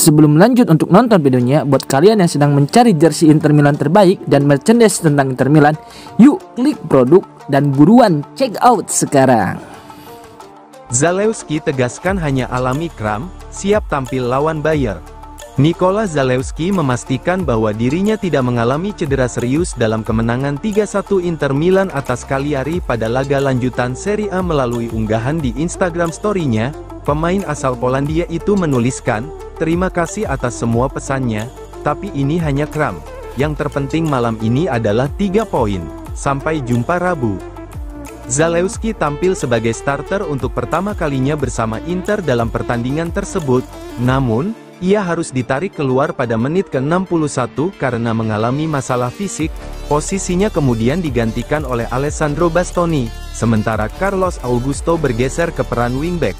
Sebelum lanjut untuk nonton videonya, buat kalian yang sedang mencari jersey Inter Milan terbaik dan merchandise tentang Inter Milan, yuk klik produk dan buruan check out sekarang. Zalewski tegaskan hanya alami kram, siap tampil lawan Bayer. Nikola Zalewski memastikan bahwa dirinya tidak mengalami cedera serius dalam kemenangan 3-1 Inter Milan atas Cagliari pada laga lanjutan Serie A. Melalui unggahan di Instagram story-nya, pemain asal Polandia itu menuliskan, "Terima kasih atas semua pesannya, tapi ini hanya kram. Yang terpenting malam ini adalah 3 poin. Sampai jumpa Rabu." Zalewski tampil sebagai starter untuk pertama kalinya bersama Inter dalam pertandingan tersebut, namun ia harus ditarik keluar pada menit ke-61 karena mengalami masalah fisik. Posisinya kemudian digantikan oleh Alessandro Bastoni, sementara Carlos Augusto bergeser ke peran wingback.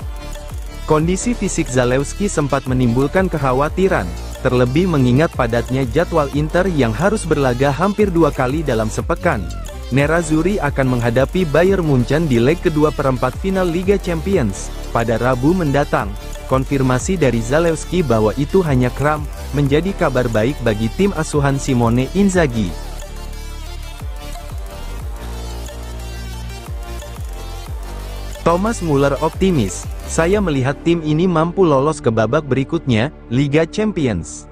Kondisi fisik Zalewski sempat menimbulkan kekhawatiran, terlebih mengingat padatnya jadwal Inter yang harus berlaga hampir 2 kali dalam sepekan. Nerazzurri akan menghadapi Bayern Munchen di leg kedua perempat final Liga Champions pada Rabu mendatang. Konfirmasi dari Zalewski bahwa itu hanya kram, menjadi kabar baik bagi tim asuhan Simone Inzaghi. Thomas Muller optimis, "Saya melihat tim ini mampu lolos ke babak berikutnya, Liga Champions."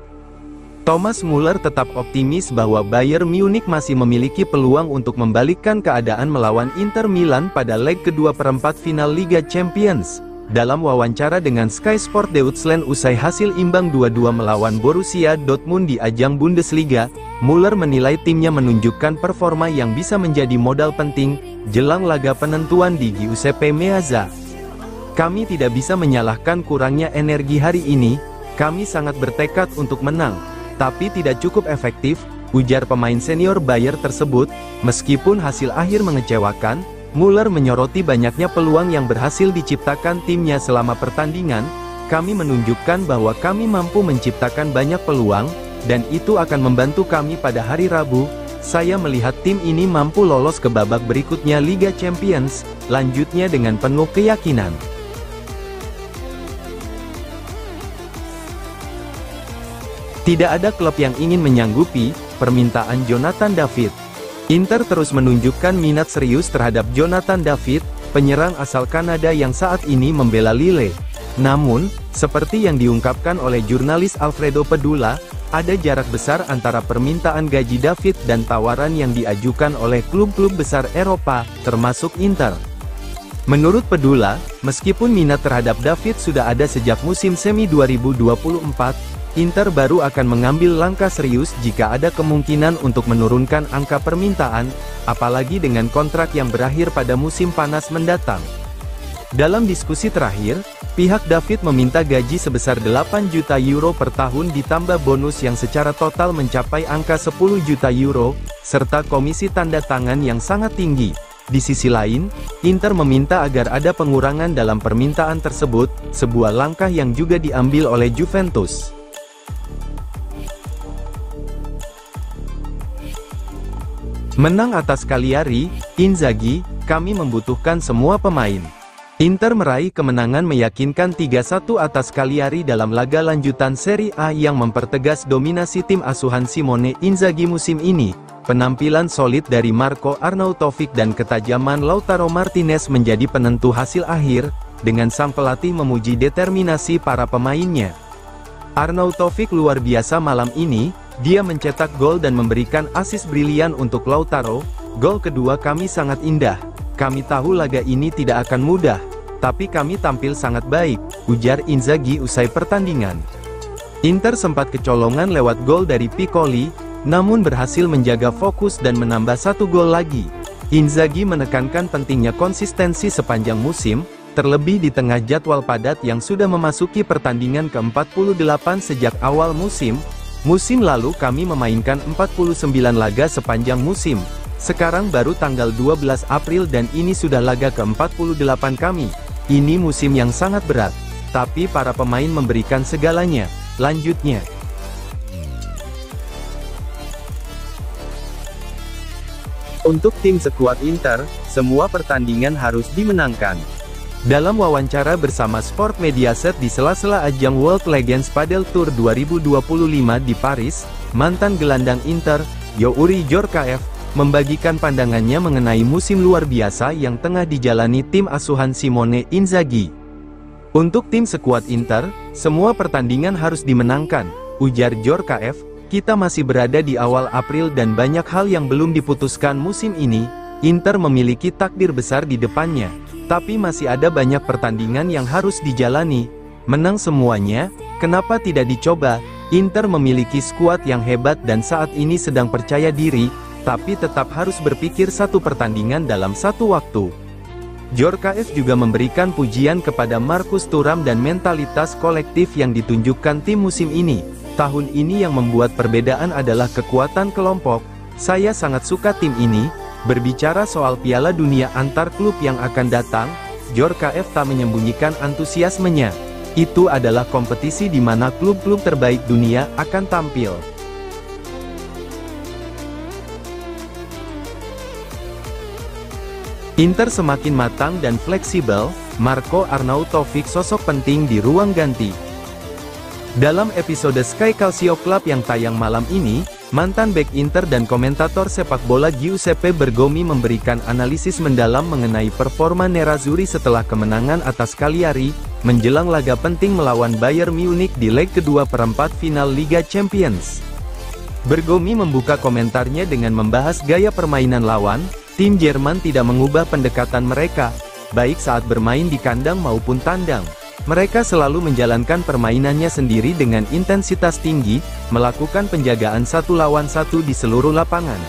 Thomas Muller tetap optimis bahwa Bayern Munich masih memiliki peluang untuk membalikkan keadaan melawan Inter Milan pada leg kedua perempat final Liga Champions. Dalam wawancara dengan Sky Sport Deutschland usai hasil imbang 2-2 melawan Borussia Dortmund di ajang Bundesliga, Muller menilai timnya menunjukkan performa yang bisa menjadi modal penting jelang laga penentuan di Giuseppe Meazza. "Kami tidak bisa menyalahkan kurangnya energi hari ini, kami sangat bertekad untuk menang, tapi tidak cukup efektif," ujar pemain senior Bayer tersebut. Meskipun hasil akhir mengecewakan, Muller menyoroti banyaknya peluang yang berhasil diciptakan timnya selama pertandingan. "Kami menunjukkan bahwa kami mampu menciptakan banyak peluang, dan itu akan membantu kami pada hari Rabu. Saya melihat tim ini mampu lolos ke babak berikutnya Liga Champions," lanjutnya dengan penuh keyakinan. Tidak ada klub yang ingin menyanggupi permintaan Jonathan David. Inter terus menunjukkan minat serius terhadap Jonathan David, penyerang asal Kanada yang saat ini membela Lille. Namun, seperti yang diungkapkan oleh jurnalis Alfredo Pedula, ada jarak besar antara permintaan gaji David dan tawaran yang diajukan oleh klub-klub besar Eropa, termasuk Inter. Menurut Pedula, meskipun minat terhadap David sudah ada sejak musim semi 2024, Inter baru akan mengambil langkah serius jika ada kemungkinan untuk menurunkan angka permintaan, apalagi dengan kontrak yang berakhir pada musim panas mendatang. Dalam diskusi terakhir, pihak David meminta gaji sebesar 8 juta euro per tahun ditambah bonus yang secara total mencapai angka 10 juta euro, serta komisi tanda tangan yang sangat tinggi. Di sisi lain, Inter meminta agar ada pengurangan dalam permintaan tersebut, sebuah langkah yang juga diambil oleh Juventus. Menang atas Cagliari, Inzaghi, "Kami membutuhkan semua pemain." Inter meraih kemenangan meyakinkan 3-1 atas Cagliari dalam laga lanjutan Serie A yang mempertegas dominasi tim asuhan Simone Inzaghi musim ini. Penampilan solid dari Marco Arnautovic dan ketajaman Lautaro Martinez menjadi penentu hasil akhir, dengan sang pelatih memuji determinasi para pemainnya. Arnautovic luar biasa malam ini. Dia mencetak gol dan memberikan asis brilian untuk Lautaro. "Gol kedua kami sangat indah. Kami tahu laga ini tidak akan mudah, tapi kami tampil sangat baik," ujar Inzaghi usai pertandingan. Inter sempat kecolongan lewat gol dari Piccoli, namun berhasil menjaga fokus dan menambah 1 gol lagi. Inzaghi menekankan pentingnya konsistensi sepanjang musim, terlebih di tengah jadwal padat yang sudah memasuki pertandingan ke-48 sejak awal musim. "Musim lalu kami memainkan 49 laga sepanjang musim. Sekarang baru tanggal 12 April dan ini sudah laga ke-48 kami. Ini musim yang sangat berat. Tapi para pemain memberikan segalanya," lanjutnya. "Untuk tim sekuat Inter, semua pertandingan harus dimenangkan. Dalam wawancara bersama Sport Mediaset di sela-sela ajang World Legends Padel Tour 2025 di Paris, mantan gelandang Inter, Youri Djorkaeff, membagikan pandangannya mengenai musim luar biasa yang tengah dijalani tim asuhan Simone Inzaghi. Untuk tim sekuat Inter, semua pertandingan harus dimenangkan, ujar Djorkaeff. Kita masih berada di awal April dan banyak hal yang belum diputuskan musim ini. Inter memiliki takdir besar di depannya, tapi masih ada banyak pertandingan yang harus dijalani. Menang semuanya, kenapa tidak dicoba? Inter memiliki skuad yang hebat dan saat ini sedang percaya diri, tapi tetap harus berpikir satu pertandingan dalam satu waktu. Djorkaeff juga memberikan pujian kepada Marcus Thuram dan mentalitas kolektif yang ditunjukkan tim musim ini. Tahun ini yang membuat perbedaan adalah kekuatan kelompok. Saya sangat suka tim ini. Berbicara soal Piala Dunia antar klub yang akan datang, Djorkaeff tak menyembunyikan antusiasmenya. Itu adalah kompetisi di mana klub-klub terbaik dunia akan tampil. Inter semakin matang dan fleksibel, Marco Arnautovic sosok penting di ruang ganti. Dalam episode Sky Calcio Club yang tayang malam ini, mantan bek Inter dan komentator sepak bola Giuseppe Bergomi memberikan analisis mendalam mengenai performa Nerazzurri setelah kemenangan atas Cagliari, menjelang laga penting melawan Bayern Munich di leg kedua perempat final Liga Champions. Bergomi membuka komentarnya dengan membahas gaya permainan lawan. Tim Jerman tidak mengubah pendekatan mereka, baik saat bermain di kandang maupun tandang. Mereka selalu menjalankan permainannya sendiri dengan intensitas tinggi, melakukan penjagaan satu lawan satu di seluruh lapangan.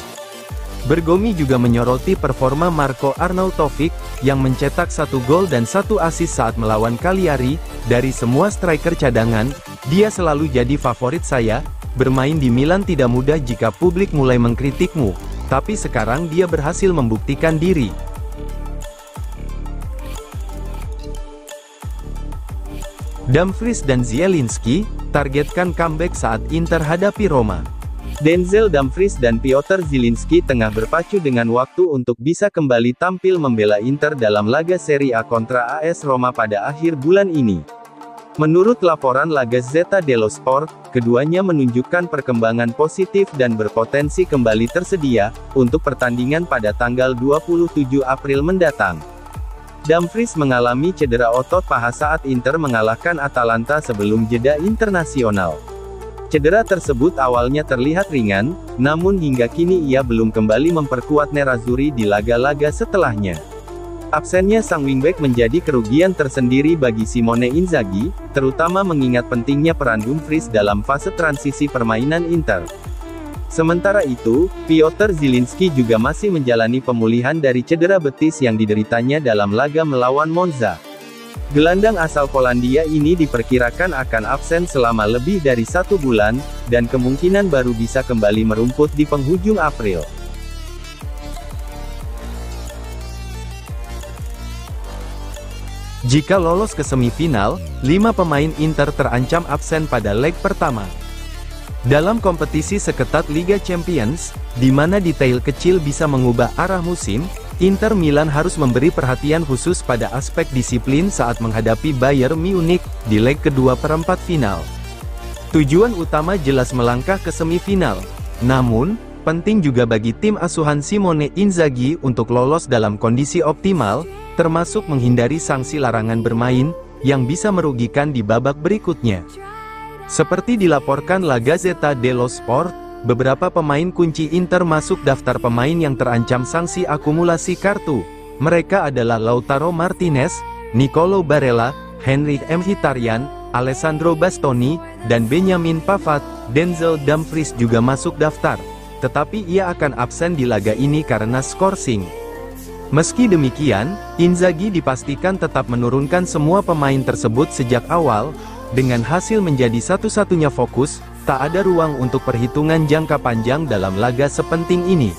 Bergomi juga menyoroti performa Marco Arnautovic, yang mencetak 1 gol dan 1 assist saat melawan Cagliari. Dari semua striker cadangan, dia selalu jadi favorit saya. Bermain di Milan tidak mudah jika publik mulai mengkritikmu, tapi sekarang dia berhasil membuktikan diri. Dumfries dan Zielinski targetkan comeback saat Inter hadapi Roma. Denzel Dumfries dan Piotr Zielinski tengah berpacu dengan waktu untuk bisa kembali tampil membela Inter dalam laga Serie A kontra AS Roma pada akhir bulan ini. Menurut laporan La Gazzetta dello Sport, keduanya menunjukkan perkembangan positif dan berpotensi kembali tersedia untuk pertandingan pada tanggal 27 April mendatang. Dumfries mengalami cedera otot paha saat Inter mengalahkan Atalanta sebelum jeda internasional. Cedera tersebut awalnya terlihat ringan, namun hingga kini ia belum kembali memperkuat Nerazzurri di laga-laga setelahnya. Absennya sang wingback menjadi kerugian tersendiri bagi Simone Inzaghi, terutama mengingat pentingnya peran Dumfries dalam fase transisi permainan Inter. Sementara itu, Piotr Zielinski juga masih menjalani pemulihan dari cedera betis yang dideritanya dalam laga melawan Monza. Gelandang asal Polandia ini diperkirakan akan absen selama lebih dari 1 bulan, dan kemungkinan baru bisa kembali merumput di penghujung April. Jika lolos ke semifinal, 5 pemain Inter terancam absen pada leg pertama. Dalam kompetisi seketat Liga Champions, di mana detail kecil bisa mengubah arah musim, Inter Milan harus memberi perhatian khusus pada aspek disiplin saat menghadapi Bayern Munich di leg kedua perempat final. Tujuan utama jelas melangkah ke semifinal, namun, penting juga bagi tim asuhan Simone Inzaghi untuk lolos dalam kondisi optimal, termasuk menghindari sanksi larangan bermain, yang bisa merugikan di babak berikutnya. Seperti dilaporkan La Gazzetta dello Sport, beberapa pemain kunci Inter masuk daftar pemain yang terancam sanksi akumulasi kartu. Mereka adalah Lautaro Martinez, Nicolo Barella, Henrik Mkhitaryan, Alessandro Bastoni, dan Benjamin Pavard. Denzel Dumfries juga masuk daftar, tetapi ia akan absen di laga ini karena skorsing. Meski demikian, Inzaghi dipastikan tetap menurunkan semua pemain tersebut sejak awal. Dengan hasil menjadi satu-satunya fokus, tak ada ruang untuk perhitungan jangka panjang dalam laga sepenting ini.